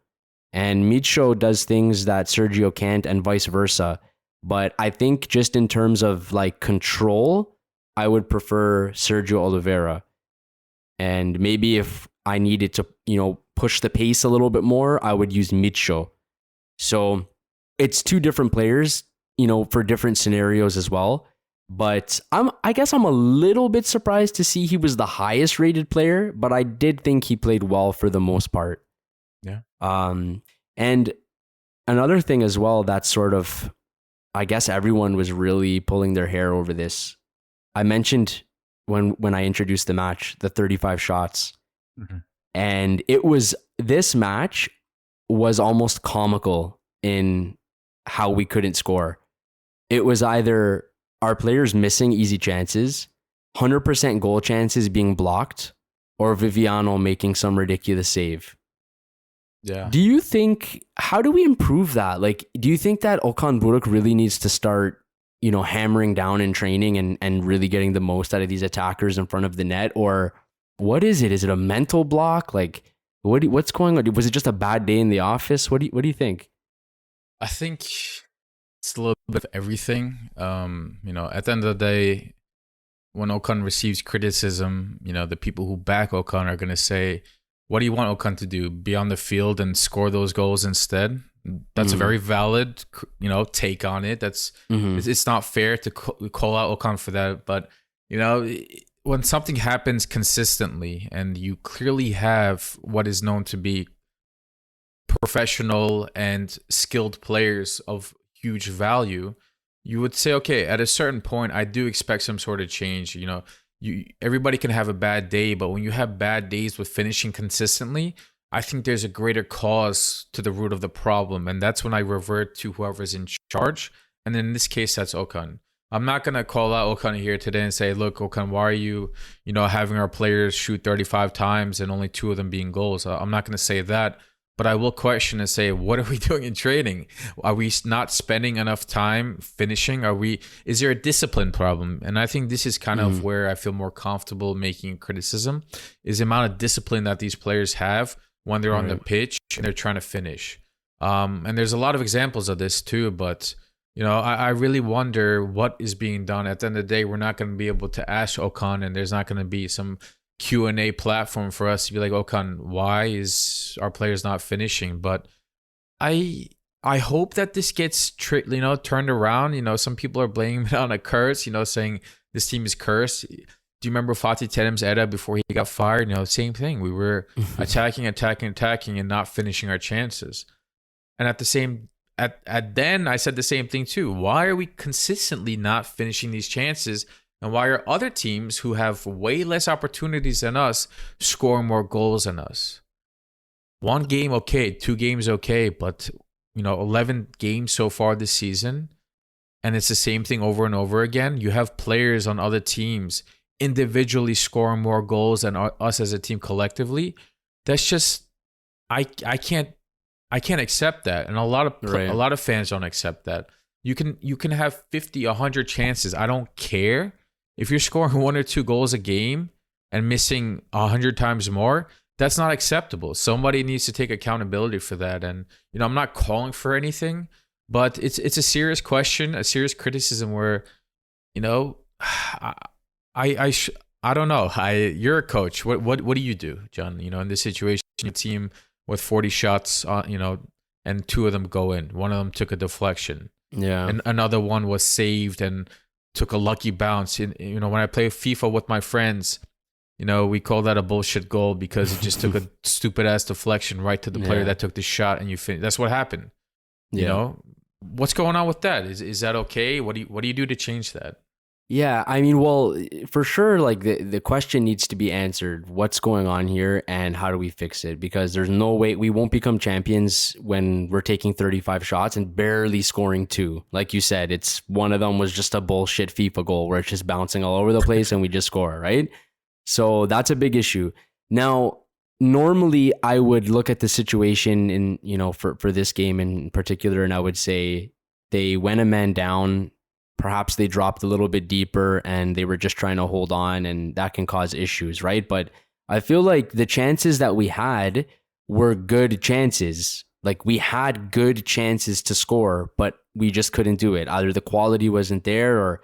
And Midsho does things that Sergio can't and vice versa. But I think just in terms of like control, I would prefer Sergio Oliveira. And maybe if I needed to, push the pace a little bit more, I would use Midsho. So it's two different players, for different scenarios as well. But I guess I'm a little bit surprised to see he was the highest rated player, but I did think he played well for the most part.
Yeah.
And another thing as well, that's sort of, I guess everyone was really pulling their hair over this. I mentioned when I introduced the match, the 35 shots. And this match was almost comical in how we couldn't score. It was either our players missing easy chances, 100% goal chances being blocked, or Viviano making some ridiculous save.
Yeah.
How do we improve that? Like, do you think that Okan Buruk really needs to start, hammering down in training and really getting the most out of these attackers in front of the net? Or what is it? Is it a mental block? Like, what's going on? Was it just a bad day in the office? What do you think?
I think it's a little bit of everything. At the end of the day, when Okan receives criticism, the people who back Okan are going to say, what do you want Okan to do? Be on the field and score those goals instead? That's a very valid, take on it. It's not fair to call out Okan for that. But, when something happens consistently and you clearly have what is known to be professional and skilled players of huge value, you would say, okay, at a certain point, I do expect some sort of change. Everybody can have a bad day, but when you have bad days with finishing consistently, I think there's a greater cause to the root of the problem. And that's when I revert to whoever's in charge. And in this case, that's Okan. I'm not going to call out Okan here today and say, look, Okan, why are you, having our players shoot 35 times and only 2 of them being goals? I'm not going to say that, but I will question and say, what are we doing in training? Are we not spending enough time finishing? Is there a discipline problem? And I think this is kind of where I feel more comfortable making criticism, is the amount of discipline that these players have when they're on the pitch and they're trying to finish. And there's a lot of examples of this too, but I really wonder what is being done. At the end of the day, we're not going to be able to ask Okan, and there's not going to be some Q&A platform for us to be like, Okan, why is our players not finishing? But I hope that this gets turned around. Some people are blaming it on a curse, saying this team is cursed. Do you remember Fatih Terim's era before he got fired? Same thing. We were attacking and not finishing our chances. And then I said the same thing too. Why are we consistently not finishing these chances? And why are other teams who have way less opportunities than us scoring more goals than us? 1 game, okay. 2 games, okay. But, 11 games so far this season, and it's the same thing over and over again. You have players on other teams individually scoring more goals than us as a team collectively. That's just, I can't accept that. And a lot of fans don't accept that. You can have 50, 100 chances. I don't care. If you're scoring 1 or 2 goals a game and missing 100 times more, that's not acceptable. Somebody needs to take accountability for that. And, I'm not calling for anything, But it's a serious question, a serious criticism where, you know, I don't know. You're a coach. What do you do, John? You know, in this situation, your team with 40 shots, you know, and 2 of them go in. One of them took a deflection.
Yeah.
And another one was saved and took a lucky bounce. You know, when I play FIFA with my friends, you know, we call that a bullshit goal because it just took a stupid ass deflection right to the player that took the shot, and you finish. That's what happened. You know, what's going on with that? Is that okay? What do you do to change that?
Yeah, I mean, well, for sure, like the question needs to be answered. What's going on here and how do we fix it? Because there's no way we won't become champions when we're taking 35 shots and barely scoring 2. Like you said, it's one of them was just a bullshit FIFA goal where it's just bouncing all over the place and we just score, right? So that's a big issue. Now, normally I would look at the situation in, you know, for this game in particular, and I would say they went a man down. Perhaps they dropped a little bit deeper and they were just trying to hold on, and that can cause issues, right? But I feel like the chances that we had were good chances. Like we had good chances to score, but we just couldn't do it. Either the quality wasn't there, or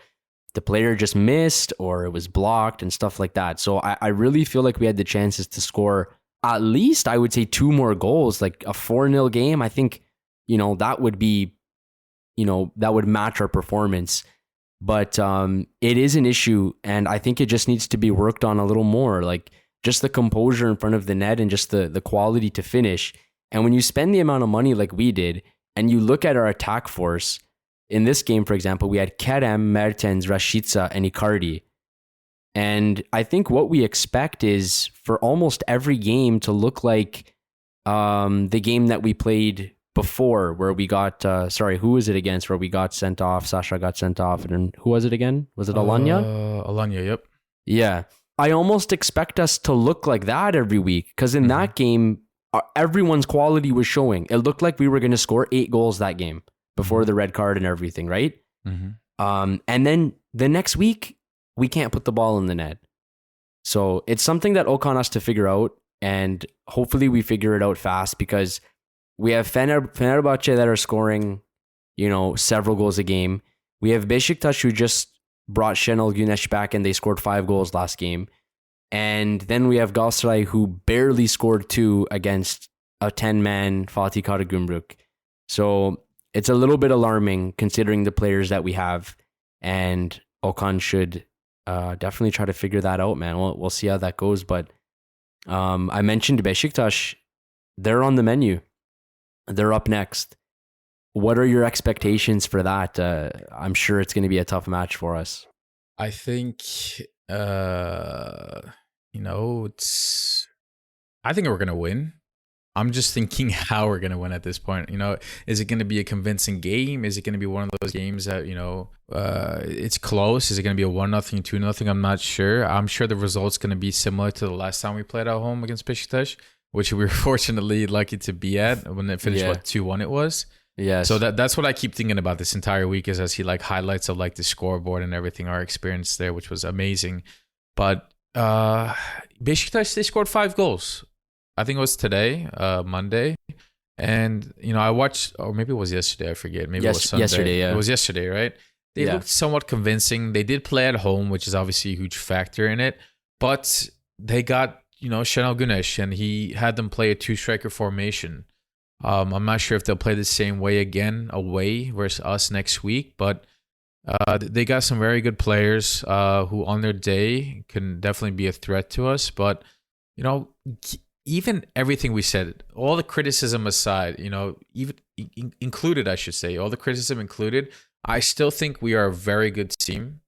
the player just missed, or it was blocked and stuff like that. So I really feel like we had the chances to score at least, I would say, 2 more goals, like a 4-0 game. I think, you know, that would be, you know, that would match our performance. But it is an issue, and I think it just needs to be worked on a little more, like just the composure in front of the net and just the quality to finish. And when you spend the amount of money like we did, and you look at our attack force, in this game, for example, we had Kerem, Mertens, Rashica, and Icardi. And I think what we expect is for almost every game to look like the game that we played before, where we got, who was it against, where we got sent off? Sasha got sent off. And who was it again? Was it Alanya?
Alanya, yep.
Yeah. I almost expect us to look like that every week, because in that game, everyone's quality was showing. It looked like we were going to score 8 goals that game before the red card and everything, right? And then the next week, we can't put the ball in the net. So it's something that Okan has to figure out, and hopefully we figure it out fast, because we have Fenerbahce that are scoring, you know, several goals a game. We have Besiktas, who just brought Şenol Güneş back and they scored 5 goals last game. And then we have Galatasaray, who barely scored 2 against a 10-man Fatih Karagumruk. So it's a little bit alarming considering the players that we have. And Okan should definitely try to figure that out, man. We'll see how that goes. But I mentioned Besiktas. They're on the menu. They're up next. What are your expectations for that? I'm sure it's going to be a tough match for us.
I think, you know, I think we're going to win. I'm just thinking how we're going to win at this point. You know, is it going to be a convincing game? Is it going to be one of those games that, you know, it's close? Is it going to be a 1-0, 2-0? I'm not sure. I'm sure the result's going to be similar to the last time we played at home against Besiktas, which we were fortunately lucky to be at when it finished, 2-1 it was.
Yeah.
So that's what I keep thinking about this entire week, is I see like highlights of like the scoreboard and everything, our experience there, which was amazing. But Besiktas, they scored 5 goals. I think it was today, Monday. And, you know, I watched, or maybe it was yesterday, I forget. Maybe it was Sunday.
Yesterday, yeah.
It was yesterday, right? They looked somewhat convincing. They did play at home, which is obviously a huge factor in it. But they got, you know, Şenol Güneş, and he had them play a 2-striker formation. I'm not sure if they'll play the same way again away versus us next week, but they got some very good players who on their day can definitely be a threat to us. But, you know, even everything we said, all the criticism aside, you know, even included, I should say, all the criticism included, I still think we are a very good team.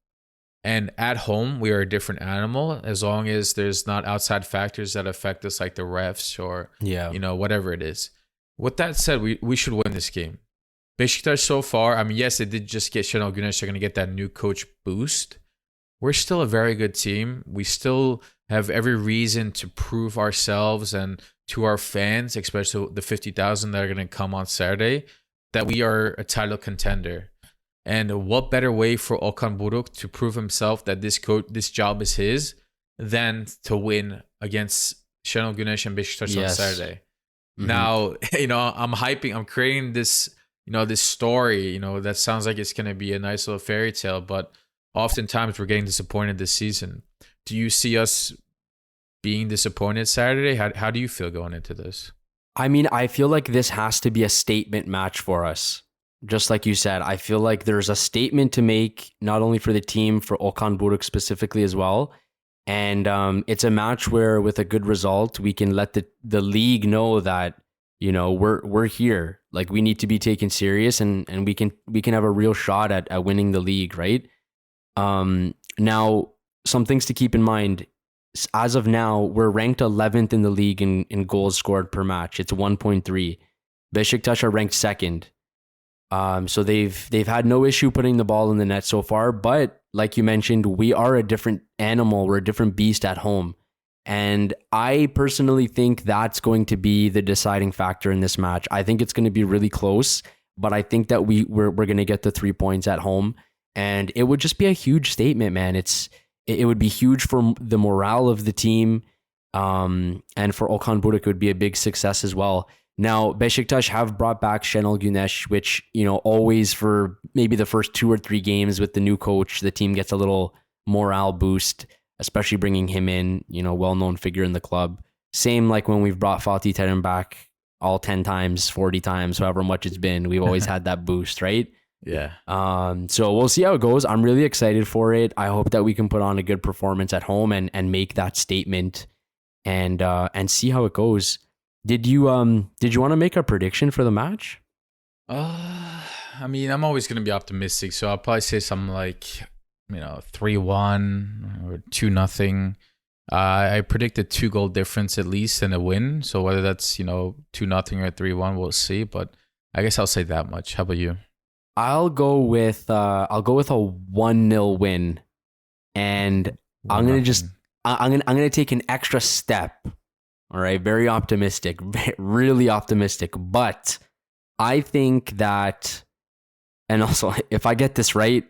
And at home, we are a different animal, as long as there's not outside factors that affect us, like the refs or, you know, whatever it is. With that said, we should win this game. Besiktas so far, I mean, yes, they did just get Şenol Güneş. They're going to get that new coach boost. We're still a very good team. We still have every reason to prove ourselves and to our fans, especially the 50,000 that are going to come on Saturday, that we are a title contender. And what better way for Okan Buruk to prove himself that this job is his than to win against Şenol Güneş and Besiktas on Saturday. Now, you know, I'm creating this this story, that sounds like it's going to be a nice little fairy tale, but oftentimes we're getting disappointed this season. Do you see us being disappointed Saturday? How do you feel going into this?
I mean, I feel like this has to be a statement match for us. Just like you said, I feel like there's a statement to make, not only for the team, for Okan Buruk specifically as well. And it's a match where with a good result, we can let the league know that, we're here. Like, we need to be taken serious, and we can have a real shot at winning the league, right? Now, some things to keep in mind. As of now, we're ranked 11th in the league in goals scored per match. It's 1.3. Besiktas are ranked second. So they've had no issue putting the ball in the net so far. But like you mentioned, we are a different animal. We're a different beast at home. And I personally think that's going to be the deciding factor in this match. I think it's going to be really close, but I think that we're going to get the 3 points at home. And it would just be a huge statement, man. It would be huge for the morale of the team. And for Okan Buruk, it would be a big success as well. Now, Besiktas have brought back Şenol Güneş, which, always for maybe the first 2 or 3 games with the new coach, the team gets a little morale boost, especially bringing him in, well-known figure in the club. Same like when we've brought Fatih Terim back all 10 times, 40 times, however much it's been. We've always had that boost, right?
Yeah.
So we'll see how it goes. I'm really excited for it. I hope that we can put on a good performance at home and make that statement and see how it goes. Did you want to make a prediction for the match?
I mean, I'm always going to be optimistic, so I'll probably say something like, 3-1 or 2-0. I predicted 2-goal difference at least and a win. So whether that's 2-0 or 3-1, we'll see. But I guess I'll say that much. How about you?
I'll go with a 1-0 win, and I'm gonna take an extra step. All right, very optimistic, really optimistic. But I think that, and also if I get this right,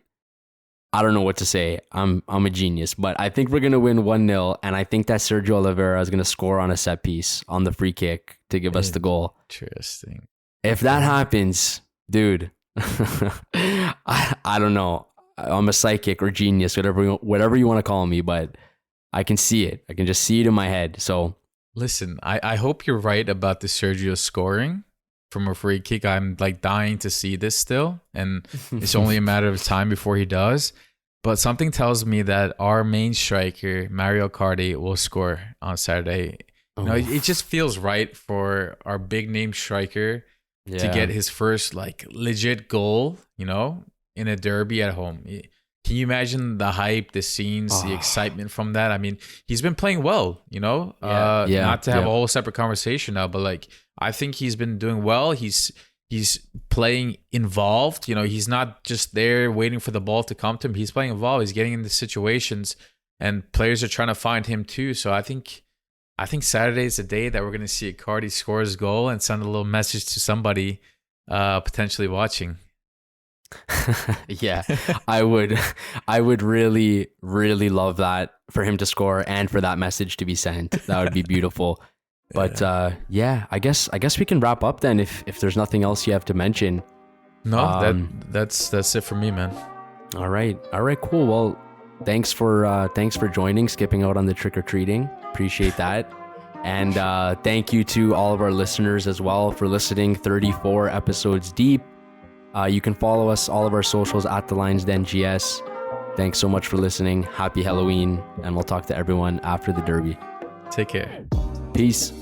I don't know what to say. I'm a genius, but I think we're gonna win 1-0, and I think that Sergio Oliveira is gonna score on a set piece on the free kick to give us the goal.
Interesting.
If that happens, dude. I don't know. I'm a psychic or genius, whatever you want to call me, but I can see it. I can just see it in my head. So
listen, I hope you're right about the Sergio scoring from a free kick. I'm like dying to see this still, and it's only a matter of time before he does. But something tells me that our main striker, Mario Cardi, will score on Saturday. It just feels right for our big name striker to get his first like legit goal, in a derby at home. Can you imagine the hype, the scenes, the excitement from that? I mean, he's been playing well, not to have a whole separate conversation now, but like, I think he's been doing well. He's playing involved, he's not just there waiting for the ball to come to him. He's playing involved. He's getting into situations, and players are trying to find him too. So I think Saturday is the day that we're going to see Icardi score his goal and send a little message to somebody potentially watching.
Yeah, I would really, really love that, for him to score and for that message to be sent. That would be beautiful. But I guess we can wrap up then if there's nothing else you have to mention.
No, that's it for me, man.
All right, cool. Well, thanks for joining, skipping out on the trick-or-treating. Appreciate that. And thank you to all of our listeners as well for listening. 34 episodes deep. You can follow us, all of our socials, at The Lions Den GS. Thanks so much for listening. Happy Halloween, and we'll talk to everyone after the Derby.
Take care.
Peace.